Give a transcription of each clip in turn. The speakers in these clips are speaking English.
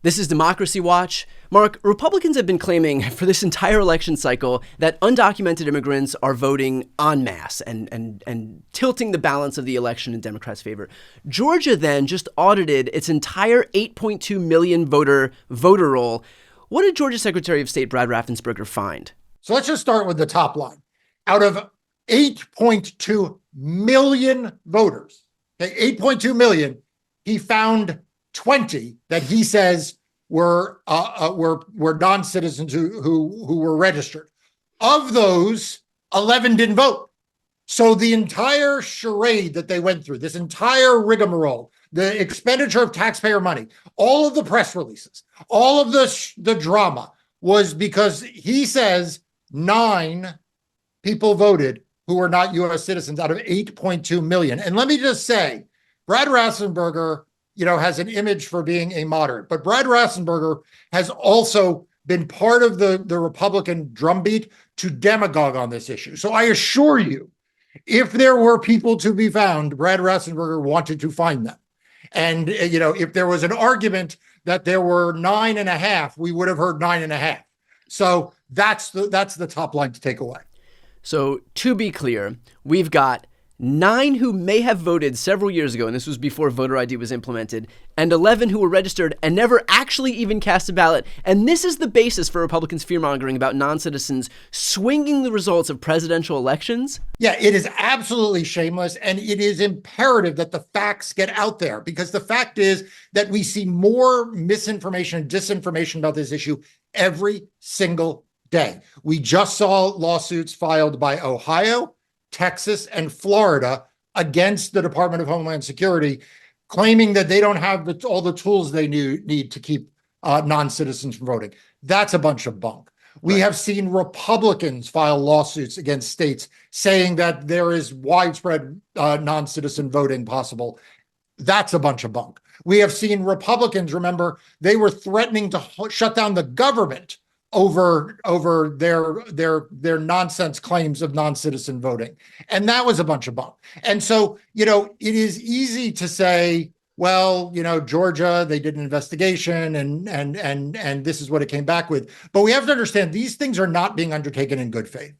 This is Democracy Watch. Marc, Republicans have been claiming for this entire election cycle that undocumented immigrants are voting en masse and tilting the balance of the election in Democrats' favor. Georgia then just audited its entire 8.2 million voter roll. What did Georgia Secretary of State Brad Raffensperger find? So let's just start with the top line. Out of 8.2 million voters, okay, 8.2 million, he found 20 that he says were non-citizens who were registered. Of those, 11 didn't vote. So the entire charade that they went through, this entire rigmarole, the expenditure of taxpayer money, all of the press releases, all of the drama was because he says 9 people voted who were not U.S. citizens out of 8.2 million. And let me just say, Brad Raffensperger, has an image for being a moderate, but Brad Raffensperger has also been part of the Republican drumbeat to demagogue on this issue. So I assure you, if there were people to be found, Brad Raffensperger wanted to find them. And, if there was an argument that there were 9.5, we would have heard 9.5. So that's the top line to take away. So to be clear, we've got 9 who may have voted several years ago, and this was before voter ID was implemented, and 11 who were registered and never actually even cast a ballot. And this is the basis for Republicans' fear-mongering about non-citizens swinging the results of presidential elections? Yeah, it is absolutely shameless, and it is imperative that the facts get out there, because the fact is that we see more misinformation and disinformation about this issue every single day. We just saw lawsuits filed by Ohio, Texas, and Florida against the Department of Homeland Security, claiming that they don't have all the tools they need to keep non-citizens from voting. That's a bunch of bunk. We have seen Republicans file lawsuits against states saying that there is widespread non-citizen voting possible. That's a bunch of bunk. We have seen Republicans, remember, they were threatening to shut down the government over their nonsense claims of non-citizen voting. And that was a bunch of bunk. And so, it is easy to say, well, Georgia, they did an investigation and this is what it came back with. But we have to understand these things are not being undertaken in good faith.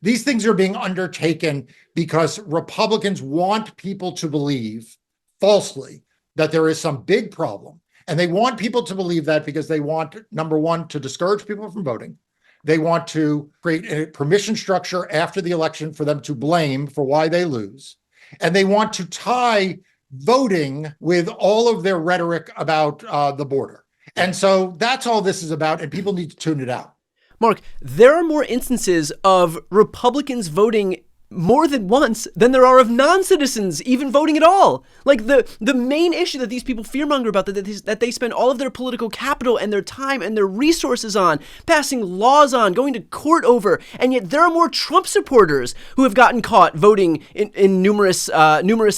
These things are being undertaken because Republicans want people to believe falsely that there is some big problem. And they want people to believe that because they want, number one, to discourage people from voting. They want to create a permission structure after the election for them to blame for why they lose. And they want to tie voting with all of their rhetoric about the border. And so that's all this is about, and people need to tune it out. Marc, there are more instances of Republicans voting more than once than there are of non-citizens even voting at all. Like the main issue that these people fearmonger about, that they spend all of their political capital and their time and their resources on, passing laws on, going to court over, and yet there are more Trump supporters who have gotten caught voting in numerous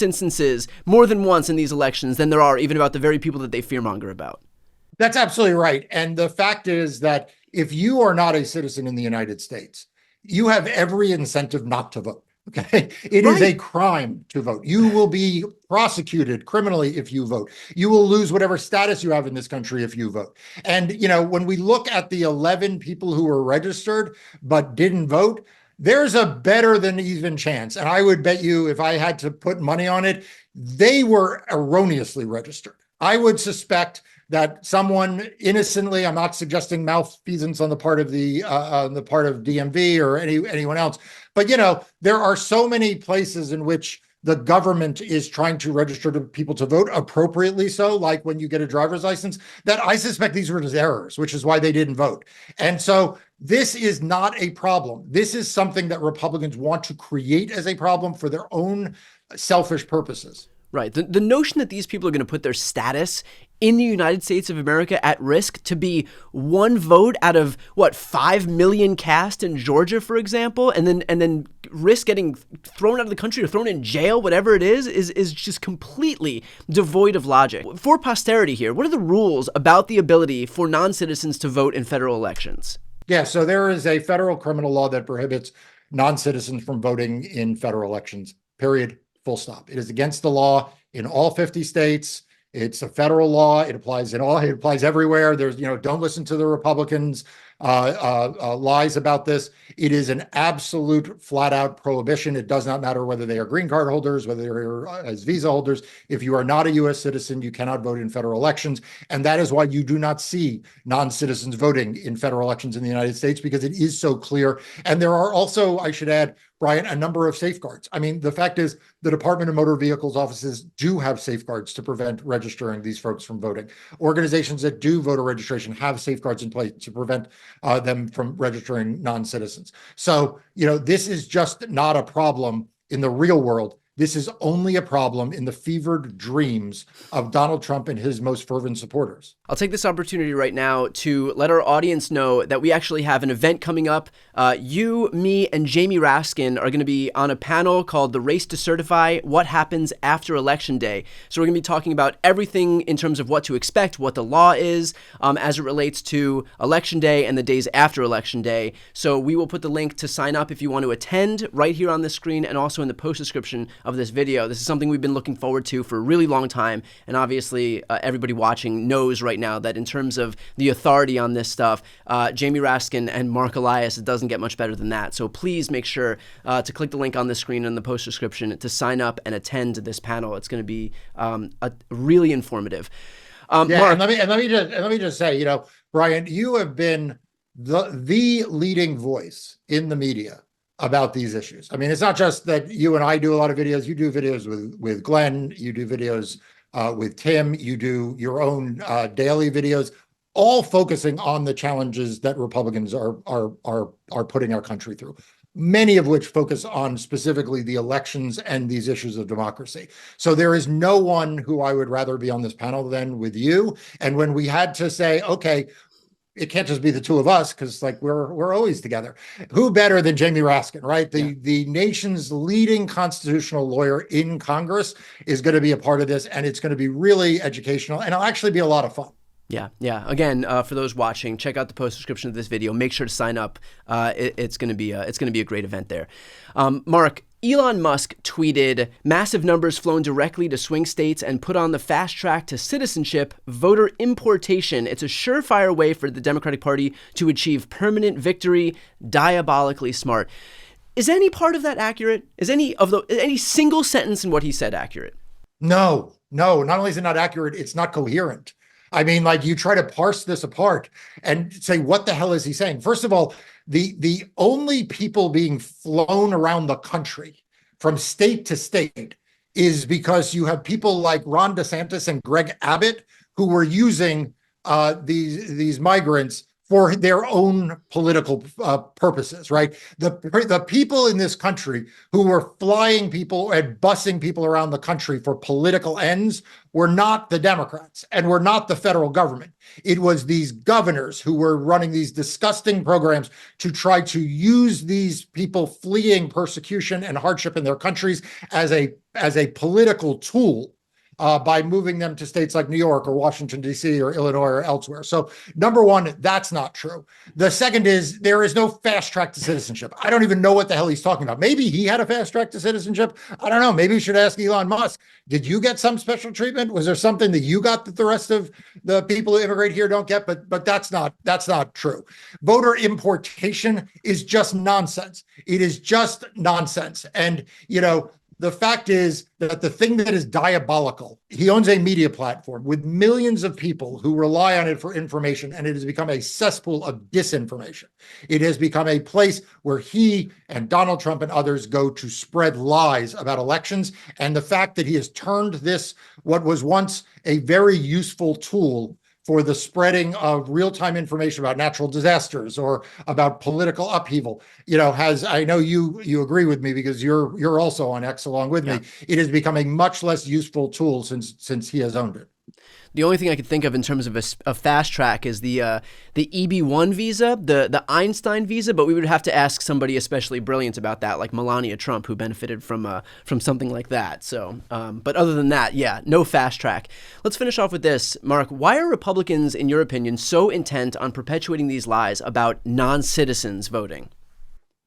instances more than once in these elections than there are even about the very people that they fearmonger about. That's absolutely right. And the fact is that if you are not a citizen in the United States, you have every incentive not to vote. Okay. It is a crime to vote. You will be prosecuted criminally if you vote. You will lose whatever status you have in this country if you vote. And, when we look at the 11 people who were registered but didn't vote, there's a better than even chance. And I would bet you, if I had to put money on it, they were erroneously registered. I would suspect that someone innocently, I'm not suggesting malfeasance on the part of the DMV or anyone else, but there are so many places in which the government is trying to register people to vote appropriately, so like when you get a driver's license, that I suspect these were just errors, which is why they didn't vote. And so this is not a problem. This is something that Republicans want to create as a problem for their own selfish purposes. Right. The notion that these people are going to put their status in the United States of America at risk to be one vote out of 5 million cast in Georgia, for example, and then risk getting thrown out of the country or thrown in jail, whatever it is just completely devoid of logic. For posterity here, what are the rules about the ability for non-citizens to vote in federal elections? Yeah, so there is a federal criminal law that prohibits non-citizens from voting in federal elections, period. Full stop. It is against the law in all 50 states. It's a federal law. It applies it applies everywhere. There's, don't listen to the Republicans' lies about this. It is an absolute flat out prohibition. It does not matter whether they are green card holders, whether they're as visa holders. If you are not a U.S. citizen, you cannot vote in federal elections. And that is why you do not see non-citizens voting in federal elections in the United States, because it is so clear. And there are also, I should add, Brian, a number of safeguards. I mean, the fact is the Department of Motor Vehicles offices do have safeguards to prevent registering these folks from voting. Organizations that do voter registration have safeguards in place to prevent them from registering non-citizens. So, this is just not a problem in the real world. This is only a problem in the fevered dreams of Donald Trump and his most fervent supporters. I'll take this opportunity right now to let our audience know that we actually have an event coming up. You, me, and Jamie Raskin are going to be on a panel called The Race to Certify What Happens After Election Day. So we're going to be talking about everything in terms of what to expect, what the law is as it relates to Election Day and the days after Election Day. So we will put the link to sign up if you want to attend right here on the screen and also in the post description of this video. This is something we've been looking forward to for a really long time. And obviously, everybody watching knows right now that in terms of the authority on this stuff, Jamie Raskin and Marc Elias, it doesn't get much better than that. So please make sure to click the link on the screen in the post description to sign up and attend this panel. It's going to be really informative. Marc, and let me just say, Brian, you have been the leading voice in the media about these issues. I mean, it's not just that you and I do a lot of videos. You do videos with Glenn. You do videos with Tim. You do your own daily videos, all focusing on the challenges that Republicans are putting our country through. Many of which focus on specifically the elections and these issues of democracy. So there is no one who I would rather be on this panel than with you. And when we had to say, okay, it can't just be the two of us, because we're always together. Who better than Jamie Raskin, right? The nation's leading constitutional lawyer in Congress is going to be a part of this, and it's going to be really educational, and it'll actually be a lot of fun. Yeah. Again, for those watching, check out the post description of this video. Make sure to sign up. It's going to be a great event there. Marc, Elon Musk tweeted, "Massive numbers flown directly to swing states and put on the fast track to citizenship, voter importation. It's a surefire way for the Democratic Party to achieve permanent victory. Diabolically smart." Is any part of that accurate? Is any single sentence in what he said accurate? No. Not only is it not accurate, it's not coherent. I mean, you try to parse this apart and say, what the hell is he saying? First of all, the only people being flown around the country from state to state is because you have people like Ron DeSantis and Greg Abbott who were using these migrants for their own political purposes, right? The people in this country who were flying people and busing people around the country for political ends were not the Democrats and were not the federal government. It was these governors who were running these disgusting programs to try to use these people fleeing persecution and hardship in their countries as a political tool. By moving them to states like New York or Washington, D.C. or Illinois or elsewhere. So number one, that's not true. The second is there is no fast track to citizenship. I don't even know what the hell he's talking about. Maybe he had a fast track to citizenship. I don't know. Maybe we should ask Elon Musk. Did you get some special treatment? Was there something that you got that the rest of the people who immigrate here don't get? But that's not true. Voter importation is just nonsense. It is just nonsense. And, the fact is that the thing that is diabolical, he owns a media platform with millions of people who rely on it for information, and it has become a cesspool of disinformation. It has become a place where he and Donald Trump and others go to spread lies about elections. And the fact that he has turned this, what was once a very useful tool for the spreading of real-time information about natural disasters or about political upheaval, I know you agree with me because you're also on X along with me. It has become a much less useful tool since he has owned it. The only thing I could think of in terms of a fast track is the EB-1 visa, the Einstein visa, but we would have to ask somebody especially brilliant about that, like Melania Trump, who benefited from something like that. So, but other than that, no fast track. Let's finish off with this, Marc. Why are Republicans, in your opinion, so intent on perpetuating these lies about non-citizens voting?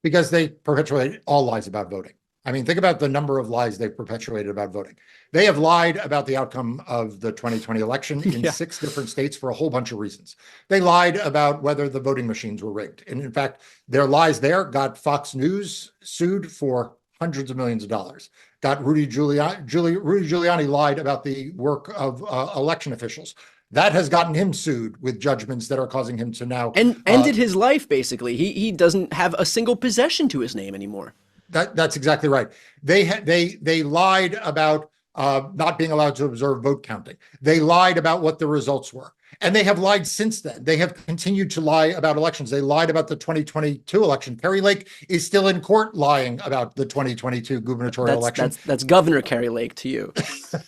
Because they perpetuate all lies about voting. I mean, think about the number of lies they've perpetuated about voting. They have lied about the outcome of the 2020 election in 6 different states for a whole bunch of reasons. They lied about whether the voting machines were rigged. And in fact, their lies there got Fox News sued for hundreds of millions of dollars. Got Rudy Giuliani lied about the work of election officials. That has gotten him sued with judgments that are causing him to now ended his life. Basically, he doesn't have a single possession to his name anymore. That's exactly right. They lied about not being allowed to observe vote counting. They lied about what the results were. And they have lied since then. They have continued to lie about elections. They lied about the 2022 election. Kerry Lake is still in court lying about the 2022 gubernatorial election. That's Governor Kerry Lake to you.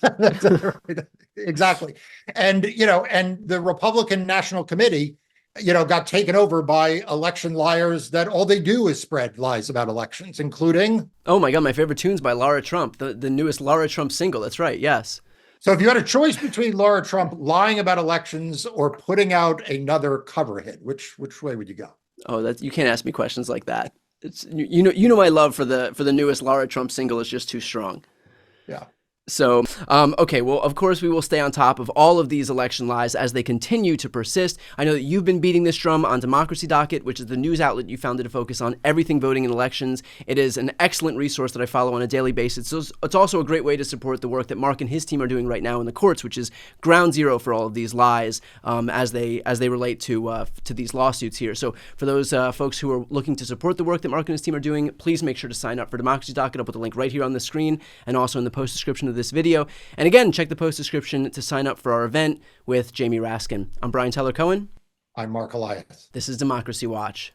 That's right. Exactly. And the Republican National Committee got taken over by election liars that all they do is spread lies about elections, including... Oh my God, my favorite tune's by Lara Trump, the newest Lara Trump single. That's right, yes. So if you had a choice between Lara Trump lying about elections or putting out another cover hit, which way would you go? Oh, you can't ask me questions like that. It's my love for the newest Lara Trump single is just too strong. Yeah. So, okay, well, of course, we will stay on top of all of these election lies as they continue to persist. I know that you've been beating this drum on Democracy Docket, which is the news outlet you founded to focus on everything voting in elections. It is an excellent resource that I follow on a daily basis. So it's also a great way to support the work that Marc and his team are doing right now in the courts, which is ground zero for all of these lies as they relate to these lawsuits here. So for those folks who are looking to support the work that Marc and his team are doing, please make sure to sign up for Democracy Docket. I'll put the link right here on the screen and also in the post description of this video. And again, check the post description to sign up for our event with Jamie Raskin. I'm Brian Tyler Cohen. I'm Marc Elias. This is Democracy Watch.